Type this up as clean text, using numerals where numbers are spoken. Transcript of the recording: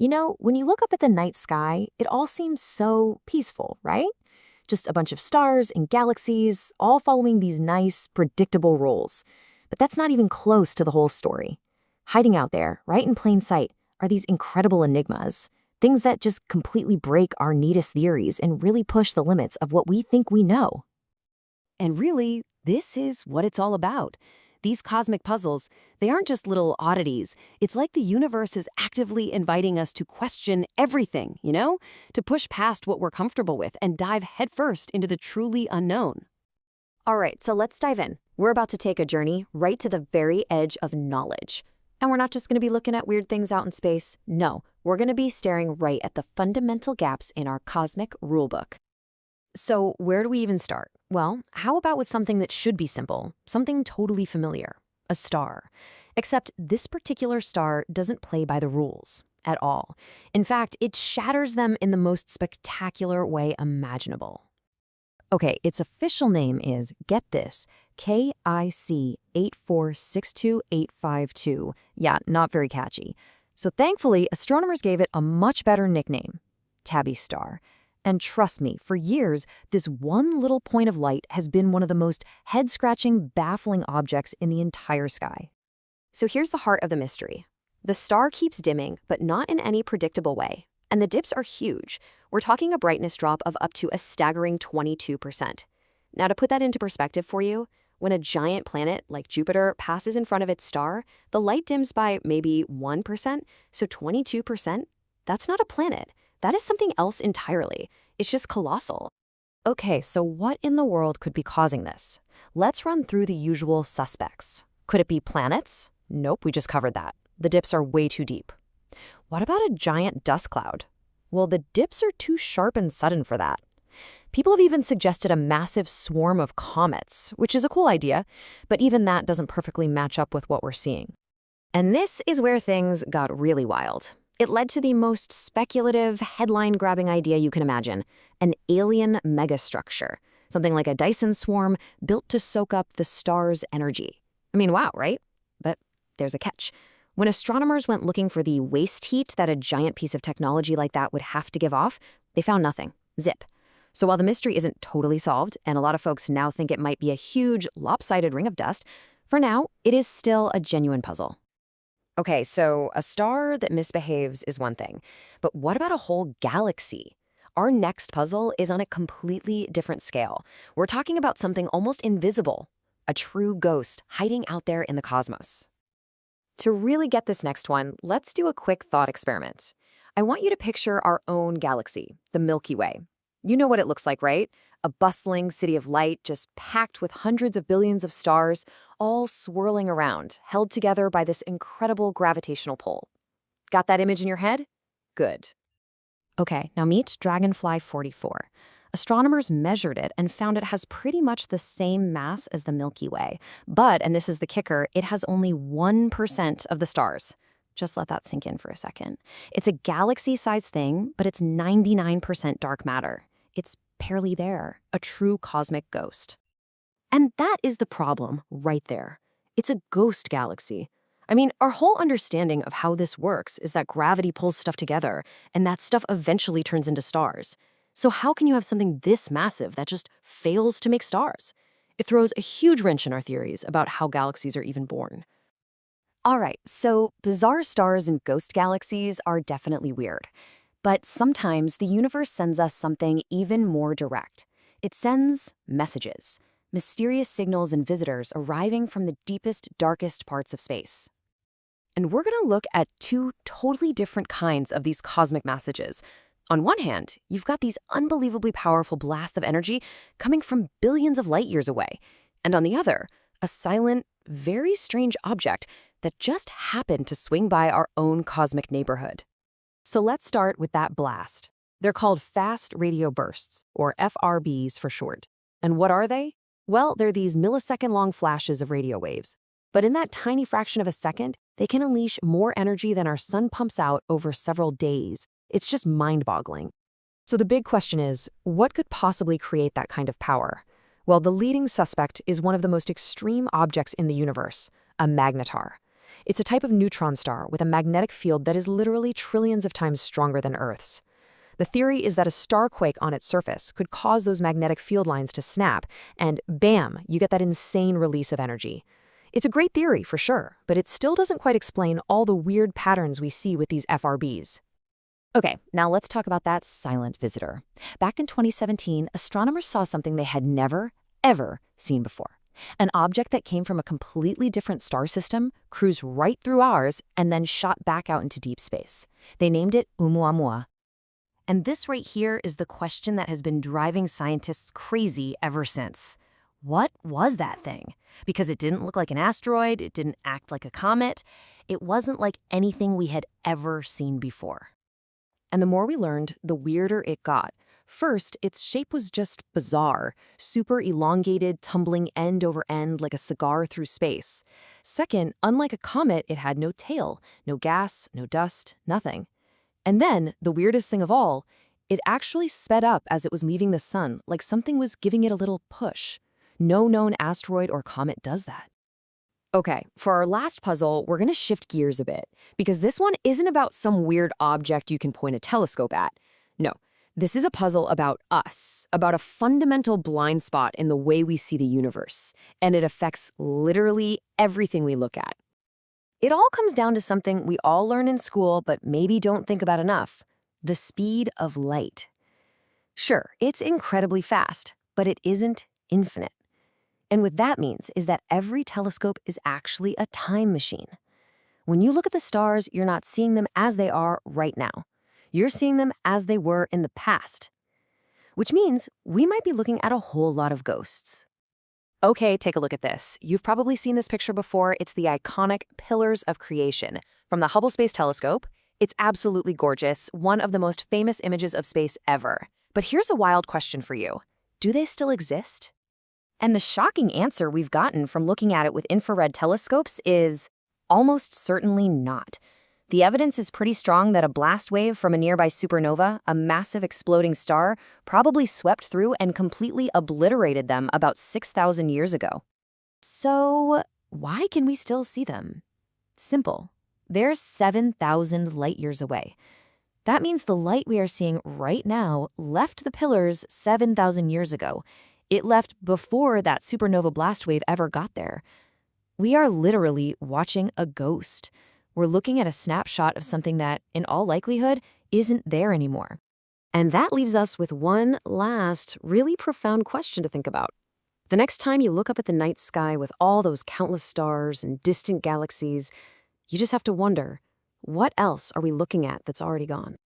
You know, when you look up at the night sky, it all seems so peaceful, right? Just a bunch of stars and galaxies, all following these nice, predictable rules. But that's not even close to the whole story. Hiding out there, right in plain sight, are these incredible enigmas, things that just completely break our neatest theories and really push the limits of what we think we know. And really, this is what it's all about. These cosmic puzzles, they aren't just little oddities. It's like the universe is actively inviting us to question everything, to push past what we're comfortable with and dive headfirst into the truly unknown. All right, so let's dive in. We're about to take a journey right to the very edge of knowledge. And we're not just going to be looking at weird things out in space. No, we're going to be staring right at the fundamental gaps in our cosmic rulebook. So where do we even start? Well, how about with something that should be simple, something totally familiar, a star. Except this particular star doesn't play by the rules at all. In fact, it shatters them in the most spectacular way imaginable. Okay, its official name is, get this, KIC 8462852. Yeah, not very catchy. So thankfully, astronomers gave it a much better nickname, Tabby Star. And trust me, for years, this one little point of light has been one of the most head-scratching, baffling objects in the entire sky. So here's the heart of the mystery. The star keeps dimming, but not in any predictable way. And the dips are huge. We're talking a brightness drop of up to a staggering 22%. Now, to put that into perspective for you, when a giant planet like Jupiter passes in front of its star, the light dims by maybe 1%, so 22%, that's not a planet. That is something else entirely. It's just colossal. Okay, so what in the world could be causing this? Let's run through the usual suspects. Could it be planets? Nope, we just covered that. The dips are way too deep. What about a giant dust cloud? Well, the dips are too sharp and sudden for that. People have even suggested a massive swarm of comets, which is a cool idea, but even that doesn't perfectly match up with what we're seeing. And this is where things got really wild. It led to the most speculative, headline-grabbing idea you can imagine, an alien megastructure, something like a Dyson swarm built to soak up the star's energy. I mean, wow, right? But there's a catch. When astronomers went looking for the waste heat that a giant piece of technology like that would have to give off, they found nothing. Zip. So while the mystery isn't totally solved, and a lot of folks now think it might be a huge, lopsided ring of dust, for now, it is still a genuine puzzle. Okay, so a star that misbehaves is one thing, but what about a whole galaxy? Our next puzzle is on a completely different scale. We're talking about something almost invisible, a true ghost hiding out there in the cosmos. To really get this next one, let's do a quick thought experiment. I want you to picture our own galaxy, the Milky Way. You know what it looks like, right? A bustling city of light just packed with hundreds of billions of stars, all swirling around, held together by this incredible gravitational pull. Got that image in your head? Good. Okay, now meet Dragonfly 44. Astronomers measured it and found it has pretty much the same mass as the Milky Way. But, and this is the kicker, it has only 1% of the stars. Just let that sink in for a second. It's a galaxy-sized thing, but it's 99% dark matter. It's barely there, a true cosmic ghost. And that is the problem right there. It's a ghost galaxy. I mean, our whole understanding of how this works is that gravity pulls stuff together, and that stuff eventually turns into stars. So how can you have something this massive that just fails to make stars? It throws a huge wrench in our theories about how galaxies are even born. All right, so bizarre stars and ghost galaxies are definitely weird. But sometimes the universe sends us something even more direct. It sends messages, mysterious signals and visitors arriving from the deepest, darkest parts of space. And we're going to look at two totally different kinds of these cosmic messages. On one hand, you've got these unbelievably powerful blasts of energy coming from billions of light years away. And on the other, a silent, very strange object that just happened to swing by our own cosmic neighborhood. So let's start with that blast. They're called fast radio bursts, or FRBs for short. And what are they? Well, they're these millisecond-long flashes of radio waves. But in that tiny fraction of a second, they can unleash more energy than our sun pumps out over several days. It's just mind-boggling. So the big question is, what could possibly create that kind of power? Well, the leading suspect is one of the most extreme objects in the universe, a magnetar. It's a type of neutron star with a magnetic field that is literally trillions of times stronger than Earth's. The theory is that a starquake on its surface could cause those magnetic field lines to snap, and bam, you get that insane release of energy. It's a great theory, for sure, but it still doesn't quite explain all the weird patterns we see with these FRBs. Okay, now let's talk about that silent visitor. Back in 2017, astronomers saw something they had never, ever seen before. An object that came from a completely different star system, cruised right through ours, and then shot back out into deep space. They named it Oumuamua. And this right here is the question that has been driving scientists crazy ever since. What was that thing? Because it didn't look like an asteroid, it didn't act like a comet, it wasn't like anything we had ever seen before. And the more we learned, the weirder it got. First, its shape was just bizarre, super elongated, tumbling end over end like a cigar through space. Second, unlike a comet, it had no tail, no gas, no dust, nothing. And then, the weirdest thing of all, it actually sped up as it was leaving the sun, like something was giving it a little push. No known asteroid or comet does that. Okay, for our last puzzle, we're going to shift gears a bit, because this one isn't about some weird object you can point a telescope at. No, this is a puzzle about us, about a fundamental blind spot in the way we see the universe, and it affects literally everything we look at. It all comes down to something we all learn in school but maybe don't think about enough: the speed of light. Sure, it's incredibly fast, but it isn't infinite. And what that means is that every telescope is actually a time machine. When you look at the stars, you're not seeing them as they are right now. You're seeing them as they were in the past. Which means we might be looking at a whole lot of ghosts. Okay, take a look at this. You've probably seen this picture before. It's the iconic Pillars of Creation from the Hubble Space Telescope. It's absolutely gorgeous, one of the most famous images of space ever. But here's a wild question for you. Do they still exist? And the shocking answer we've gotten from looking at it with infrared telescopes is almost certainly not. The evidence is pretty strong that a blast wave from a nearby supernova, a massive exploding star, probably swept through and completely obliterated them about 6,000 years ago. So, why can we still see them? Simple. They're 7,000 light years away. That means the light we are seeing right now left the pillars 7,000 years ago. It left before that supernova blast wave ever got there. We are literally watching a ghost. We're looking at a snapshot of something that, in all likelihood, isn't there anymore. And that leaves us with one last, really profound question to think about. The next time you look up at the night sky with all those countless stars and distant galaxies, you just have to wonder, what else are we looking at that's already gone?